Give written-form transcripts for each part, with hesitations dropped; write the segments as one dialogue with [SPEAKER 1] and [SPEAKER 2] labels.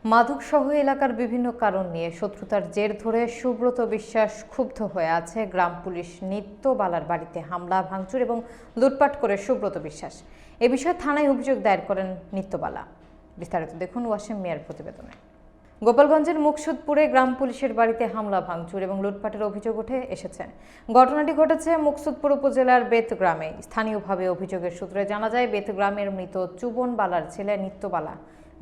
[SPEAKER 1] মাদকসহ এলাকার বিভিন্ন কারণ নিয়ে শত্রুতার জের ধরে সুব্রত বিশ্বাস ক্ষুব্ধ হয়ে আছে। গ্রাম পুলিশ নিত্যবালার বাড়িতে হামলা ভাঙচুর এবং লুটপাট করে সুব্রত বিশ্বাস এ বিষয়ে থানায় অভিযোগ দায়ের করেন নিত্যবালা। বিস্তারিত দেখুন ওয়াসিম মিয়ার প্রতিবেদনে। গোপালগঞ্জের মুকসুদপুরে গ্রাম পুলিশের বাড়িতে হামলা ভাঙচুর এবং লুটপাটের অভিযোগ উঠে এসেছে। ঘটনাটি ঘটেছে মুকসুদপুর উপজেলার বেতগ্রামে। স্থানীয়ভাবে অভিযোগের সূত্রে জানা যায়, বেতগ্রামের মৃত চুবন বালার ছেলে নিত্যবালা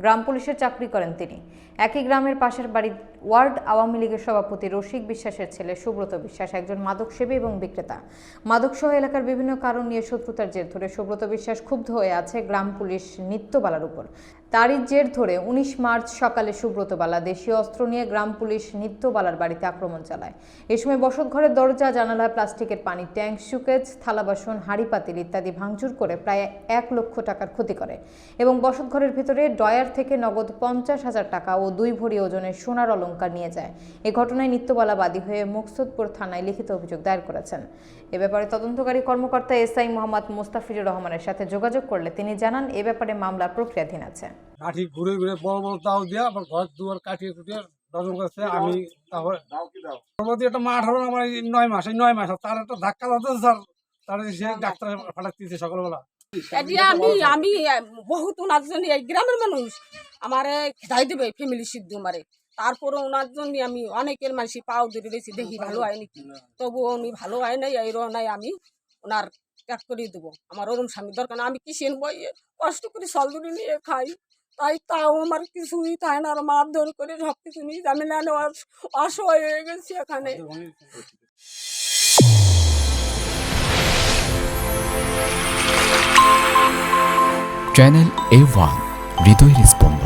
[SPEAKER 1] গ্রাম পুলিশের চাকরি করেন তিনি। একই গ্রামের পাশের বাড়ির ওয়ার্ড আওয়ামী লীগের সভাপতি রসিক বিশ্বাসের ছেলে সুব্রত বিশ্বাস একজন মাদকসেবী এবং বিক্রেতা। মাদকসহ এলাকার বিভিন্ন কারণ নিয়ে শত্রুতার জের ধরে সুব্রত বিশ্বাস ক্ষুব্ধ হয়ে আছে গ্রাম পুলিশ নিত্যবালার উপর। তারই জের ধরে 19 মার্চ সকালে সুব্রত বালা দেশীয় অস্ত্র নিয়ে গ্রাম পুলিশ নিত্যবালার বাড়িতে আক্রমণ চালায়। এ সময় বসতঘরের দরজা, জানালা, প্লাস্টিকের পানির ট্যাঙ্ক, সুকেজ, থালা বাসন, হাঁড়ি পাতিল ইত্যাদি ভাঙচুর করে প্রায় 1 লক্ষ টাকার ক্ষতি করে এবং বসতঘরের ভিতরে ড্রয়ার থেকে নগদ 50,000 টাকা ও 2 ভরি ওজনের সোনার অলংকার নিয়ে যায়। এ ঘটনায় নিত্যবালা বাদী হয়ে মুকসুদপুর থানায় লিখিত অভিযোগ দায়ের করেছেন। এ ব্যাপারে তদন্তকারী কর্মকর্তা এসআই মোহাম্মদ মুস্তাফিজুর রহমানের সাথে যোগাযোগ করলে তিনি জানান, এ ব্যাপারে মামলা প্রক্রিয়াধীন আছে।
[SPEAKER 2] কাঠি ঘুরে ঘুরে বড় বড় তাও দিয়া আবার ঘর দুয়ার কাটিয়ে কুটিয়ে ডজন করছে। আমি তারপরে একটা মাঠ হলো আমার 9 মাস, এই 9 মাস তার একটা ধাক্কা লাগতো স্যার, তার সে ডাক্তার পাঠাচ্ছি সকালবেলা।
[SPEAKER 3] আমি বহুত ওনার জন্য এই গ্রামের মানুষ আমারে খেদাই দেবে ফ্যামিলি সিদ্ধ মারে। তারপরে ওনার জন্য আমি অনেকের মানুষই পাও ধরে রয়েছি, দেখি ভালো হয় নাকি। তবু উনি ভালো হয় নাই, এই নাই আমি ওনার ত্যাগ করে দেবো। আমার ওরম স্বামীর দরকার না। আমি কিসেন বইয়ে কষ্ট করে সলদুরি নিয়ে খাই, তাও আমার কিছুই তাই না। আর মারধর করে সব কিছু নিয়ে আমি না অসহায় হয়ে গেছি এখানে।
[SPEAKER 4] চ্যানেল A1 হৃদয় রেসপন্স।